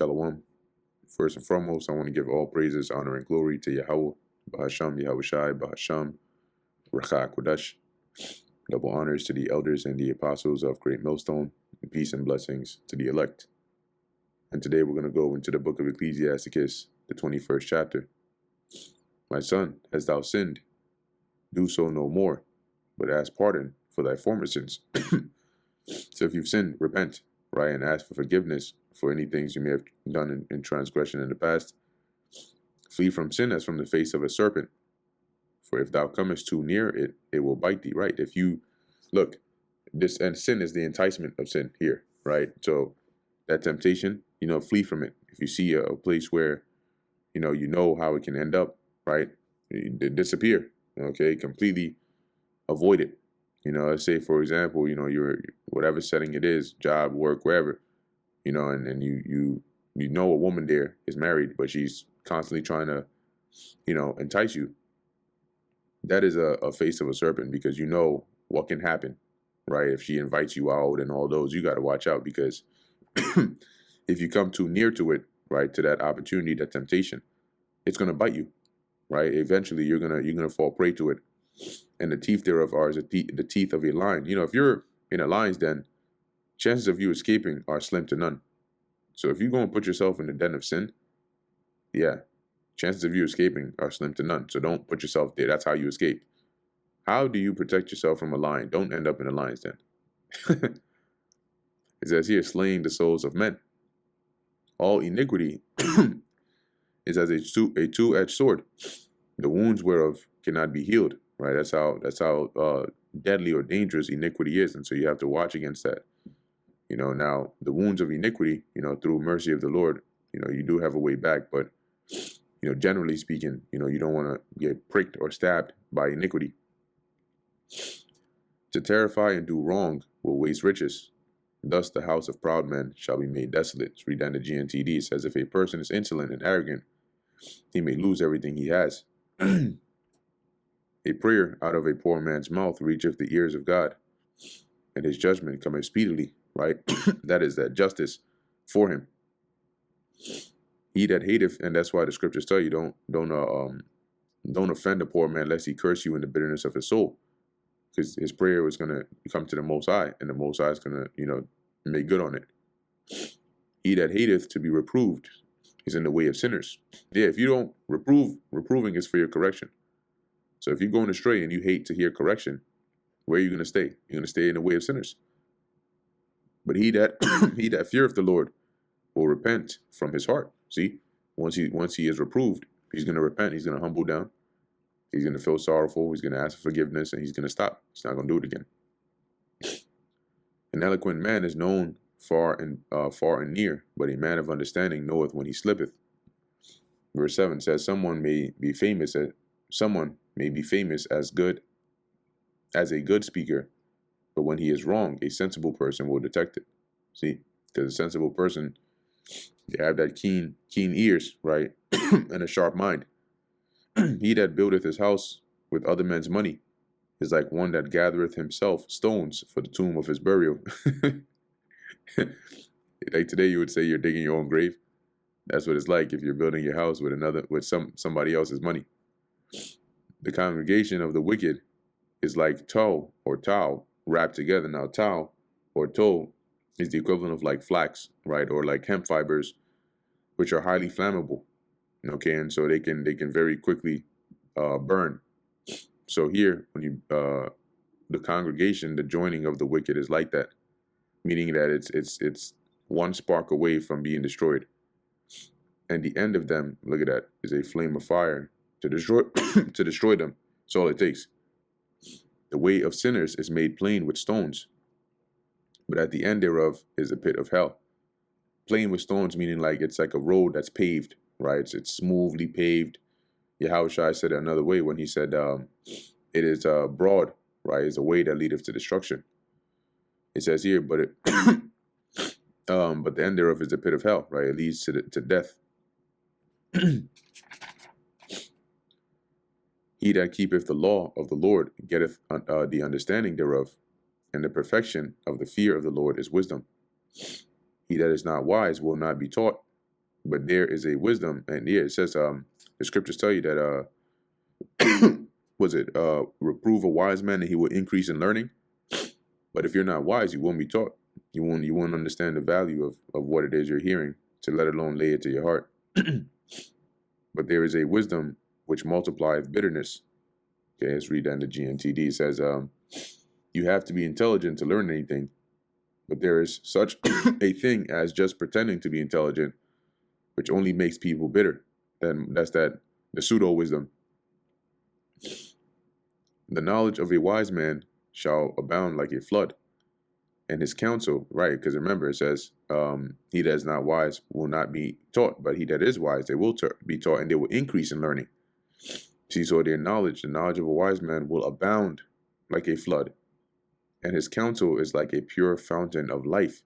Shalom. First and foremost, I want to give all praises, honor, and glory to Yahweh, Bahasham, Yahushai, Bahasham, Racha Kodesh. Double honors to the elders and the apostles of Great Millstone, and peace and blessings to the elect. And today we're going to go into the book of Ecclesiasticus, the 21st chapter. My son, hast thou sinned? Do so no more, but ask pardon for thy former sins. So if you've sinned, repent, right, and ask for forgiveness for any things you may have done in transgression in the past. Flee from sin as from the face of a serpent. For if thou comest too near it, it will bite thee, right? If you look, this and sin is the enticement of sin here, right? So that temptation, flee from it. If you see a place where, you know how it can end up, right? Disappear, okay? Completely avoid it. Let's say, for example, you're whatever setting it is, job, work, wherever, and you know a woman there is married, but she's constantly trying to, entice you. That is a face of a serpent, because you know what can happen, right? If she invites you out and all those, you got to watch out, because if you come too near to it, right, to that opportunity, that temptation, it's gonna bite you, right? Eventually, you're gonna fall prey to it. And the teeth thereof are the teeth of a lion. If you're in a lion's den, chances of you escaping are slim to none. So if you go and put yourself in the den of sin, yeah, chances of you escaping are slim to none. So don't put yourself there. That's how you escape. How do you protect yourself from a lion? Don't end up in a lion's den. It says here, slaying the souls of men. All iniquity is as a two-edged sword, the wounds whereof cannot be healed. Right, that's how deadly or dangerous iniquity is, and so you have to watch against that. Now the wounds of iniquity, through mercy of the Lord, you do have a way back, but generally speaking, you don't want to get pricked or stabbed by iniquity. To terrify and do wrong will waste riches. Thus the house of proud men shall be made desolate. Read down the GNTD. It says, if a person is insolent and arrogant, he may lose everything he has. A prayer out of a poor man's mouth reacheth the ears of God, and his judgment cometh speedily, right? That is that justice for him. He that hateth, and that's why the scriptures tell you, don't offend a poor man lest he curse you in the bitterness of his soul, because his prayer was going to come to the Most High, and the Most High is going to, make good on it. He that hateth to be reproved is in the way of sinners. Yeah, if you don't reproving is for your correction. So if you're going astray and you hate to hear correction, where are you going to stay? You're going to stay in the way of sinners. But he that he that feareth the Lord will repent from his heart. See, once he is reproved, he's going to repent. He's going to humble down. He's going to feel sorrowful. He's going to ask for forgiveness, and he's going to stop. He's not going to do it again. An eloquent man is known far and near, but a man of understanding knoweth when he slippeth. Verse 7 says, someone may be famous as a good speaker, but when he is wrong, a sensible person will detect it. See, because a sensible person, they have that keen ears, right, and a sharp mind. He that buildeth his house with other men's money is like one that gathereth himself stones for the tomb of his burial. Like today, you would say you're digging your own grave. That's what it's like if you're building your house with somebody else's money. The congregation of the wicked is like tow or towel wrapped together. Now, towel or tow is the equivalent of like flax, right, or like hemp fibers, which are highly flammable. Okay, and so they can very quickly burn. So here, when the congregation, the joining of the wicked is like that, meaning that it's one spark away from being destroyed, and the end of them, look at that, is a flame of fire to destroy to destroy them. That's all it takes. The way of sinners is made plain with stones, but at the end thereof is a pit of hell. Plain with stones, meaning like it's like a road that's paved, right? It's smoothly paved. Yahushua said it another way when he said it is broad, right? It's a way that leadeth to destruction. It says here, but the end thereof is a pit of hell, right? It leads to death. He that keepeth the law of the Lord getteth the understanding thereof, and the perfection of the fear of the Lord is wisdom. He that is not wise will not be taught, but there is a wisdom. And yeah, it says, the scriptures tell you that, was it, reprove a wise man and he will increase in learning. But if you're not wise, you won't be taught. You won't understand the value of what it is you're hearing, to let alone lay it to your heart. But there is a wisdom which multiplieth bitterness. Okay, let's read that in the GNTD. It says, you have to be intelligent to learn anything, but there is such a thing as just pretending to be intelligent, which only makes people bitter. And that's the pseudo wisdom. The knowledge of a wise man shall abound like a flood, and his counsel, right? Because remember, it says, he that is not wise will not be taught, but he that is wise, they will be taught, and they will increase in learning. See, so their knowledge, the knowledge of a wise man will abound like a flood, and his counsel is like a pure fountain of life.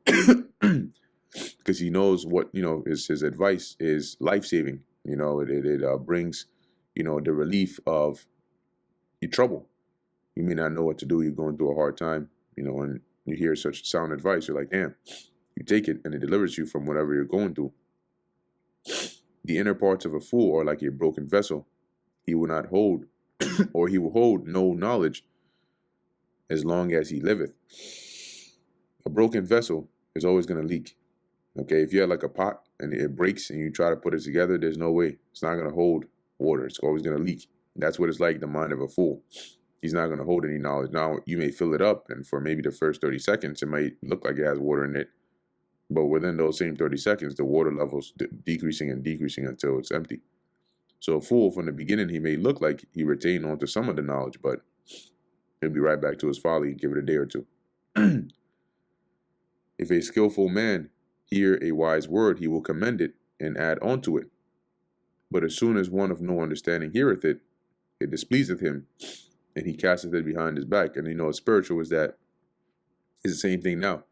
Because he knows what, his advice is life-saving. It brings, the relief of your trouble. You may not know what to do. You're going through a hard time, and you hear such sound advice. You're like, damn, you take it and it delivers you from whatever you're going through. The inner parts of a fool are like a broken vessel. He will not hold, or he will hold no knowledge as long as he liveth. A broken vessel is always going to leak. Okay, if you have like a pot and it breaks and you try to put it together, there's no way. It's not going to hold water. It's always going to leak. That's what it's like, the mind of a fool. He's not going to hold any knowledge. Now, you may fill it up, and for maybe the first 30 seconds, it might look like it has water in it. But within those same 30 seconds, the water level's decreasing and decreasing until it's empty. So a fool, from the beginning, he may look like he retained onto some of the knowledge, but he'll be right back to his folly. Give it a day or two. If a skillful man hear a wise word, he will commend it and add on to it. But as soon as one of no understanding heareth it, it displeaseth him, and he casteth it behind his back. And spiritual is the same thing now,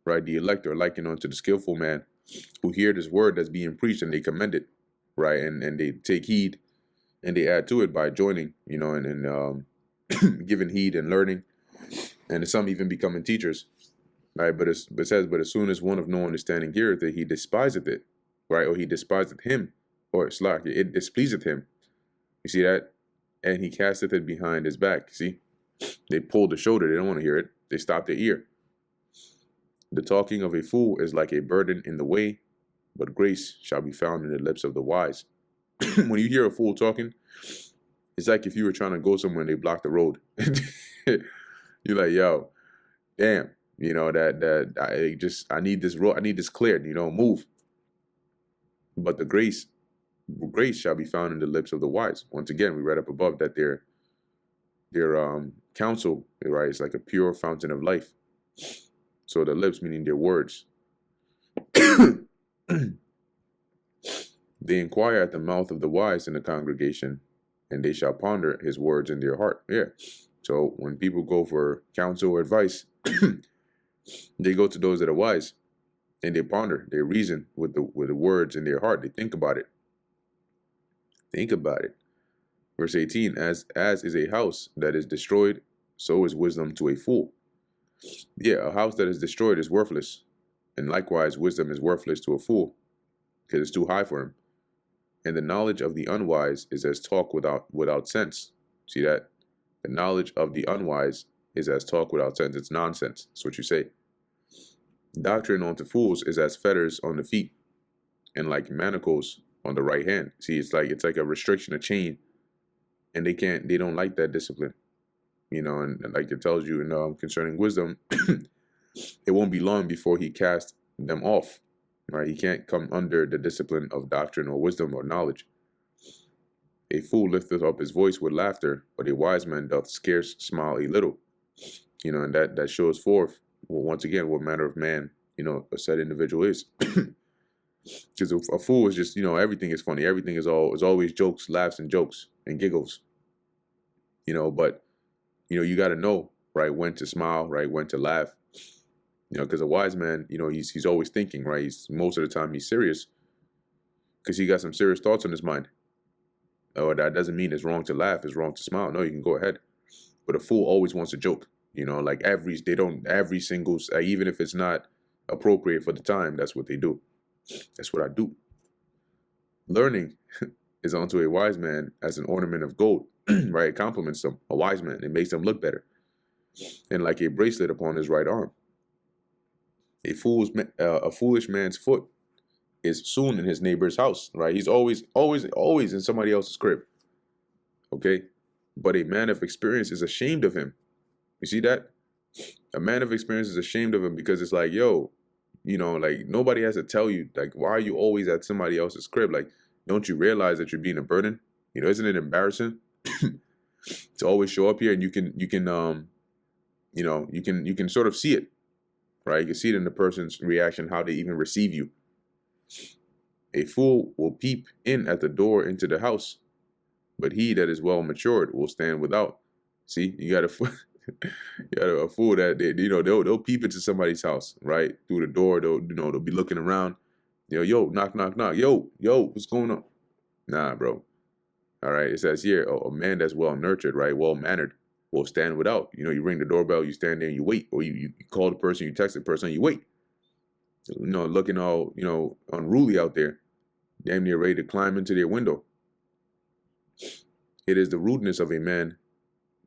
right? The elect are likened unto the skillful man who hear this word that's being preached and they commend it, right? And they take heed and they add to it by joining, and giving heed and learning, and some even becoming teachers, right? But it says, but as soon as one of no understanding heareth it, he despiseth it, right? Or he despiseth him, or it displeaseth him. You see that? And he casteth it behind his back. See, they pulled the shoulder. They don't want to hear it. They stop their ear. The talking of a fool is like a burden in the way, but grace shall be found in the lips of the wise. When you hear a fool talking, it's like if you were trying to go somewhere and they block the road. You're like, yo, damn, I need this road. I need this cleared. Move. But the grace shall be found in the lips of the wise. Once again, we read up above that their counsel, right, is like a pure fountain of life. So the lips, meaning their words. They inquire at the mouth of the wise in the congregation, and they shall ponder his words in their heart. Yeah. So when people go for counsel or advice, they go to those that are wise, and they ponder, they reason with the words in their heart. They think about it. Think about it. Verse 18, as is a house that is destroyed, so is wisdom to a fool. Yeah, a house that is destroyed is worthless. And likewise, wisdom is worthless to a fool, because it's too high for him. And the knowledge of the unwise is as talk without sense. See that? The knowledge of the unwise is as talk without sense. It's nonsense. That's what you say. Doctrine unto fools is as fetters on the feet, and like manacles on the right hand. See, it's like a restriction, a chain, and they don't like that discipline, and like it tells you concerning wisdom, it won't be long before he casts them off, right? He can't come under the discipline of doctrine or wisdom or knowledge. A fool lifteth up his voice with laughter, but a wise man doth scarce smile a little, and that shows forth, well, once again, what manner of man, a said individual is. Because a fool is just, everything is funny. Everything is always jokes, laughs, and jokes and giggles. But you got to know, right, when to smile, right, when to laugh. Because a wise man, he's always thinking, right. Most of the time he's serious, because he got some serious thoughts on his mind. Oh, that doesn't mean it's wrong to laugh, it's wrong to smile. No, you can go ahead. But a fool always wants a joke. Like every single, even if it's not appropriate for the time, that's what they do. That's what I do. Learning is unto a wise man as an ornament of gold, right? It compliments them, a wise man. It makes them look better. And like a bracelet upon his right arm. A foolish man's foot is soon in his neighbor's house, right? He's always in somebody else's crib. Okay? But a man of experience is ashamed of him. You see that? A man of experience is ashamed of him because it's like, yo, like nobody has to tell you, like, why are you always at somebody else's crib? Like, don't you realize that you're being a burden? Isn't it embarrassing to always show up here and you can sort of see it, right? You can see it in the person's reaction, how they even receive you. A fool will peep in at the door into the house, but he that is well matured will stand without. See, you got a fool that they'll peep into somebody's house, right, through the door. They'll be looking around. Yo, knock, knock, knock. Yo, what's going on? Nah, bro. All right, it says here, a man that's well nurtured, right, well mannered, will stand without. You ring the doorbell, you stand there and you wait, or you call the person, you text the person, you wait. Looking all unruly out there, damn near ready to climb into their window. It is the rudeness of a man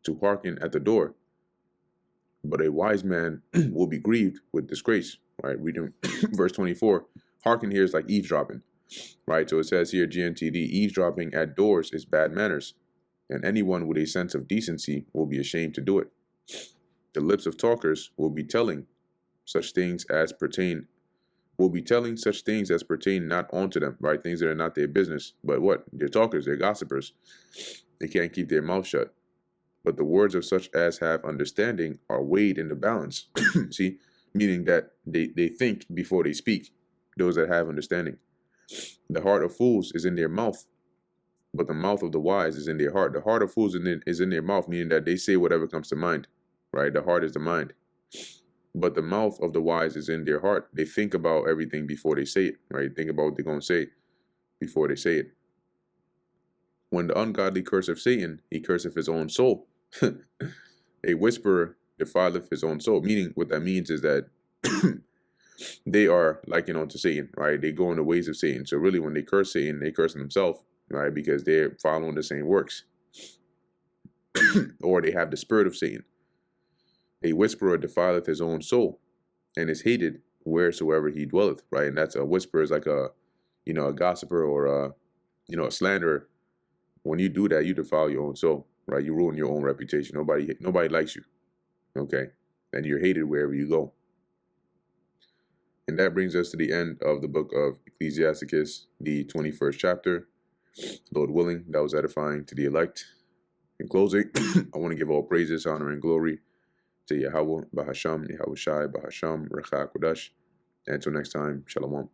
to hearken at the door, but a wise man will be grieved with disgrace. Right, reading verse 24. Hearken here is like eavesdropping, right? So it says here, GNTD, eavesdropping at doors is bad manners, and anyone with a sense of decency will be ashamed to do it. The lips of talkers will be telling such things as pertain not onto them, right? Things that are not their business. But what? They're talkers, they're gossipers. They can't keep their mouth shut. But the words of such as have understanding are weighed in the balance. See? Meaning that they think before they speak, those that have understanding. The heart of fools is in their mouth, but the mouth of the wise is in their heart. The heart of fools is in their mouth, meaning that they say whatever comes to mind, right? The heart is the mind. But the mouth of the wise is in their heart. They think about everything before they say it, right? Think about what they're going to say before they say it. When the ungodly curseth Satan, he curseth his own soul. A whisperer defileth his own soul. Meaning, what that means is that they are likened unto Satan, right? They go in the ways of Satan. So really, when they curse Satan, they curse themselves, right? Because they're following the same works. Or they have the spirit of Satan. A whisperer defileth his own soul, and is hated wheresoever he dwelleth, right? And that's a whisperer is like a gossiper or a slanderer. When you do that, you defile your own soul, right? You ruin your own reputation. Nobody likes you, okay? And you're hated wherever you go. And that brings us to the end of the book of Ecclesiasticus, the 21st chapter. Lord willing, that was edifying to the elect. In closing, I want to give all praises, honor, and glory to Yahweh, Bahasham, Yahweh Shai, Bahasham, Rechak Kodash. And until next time, Shalom.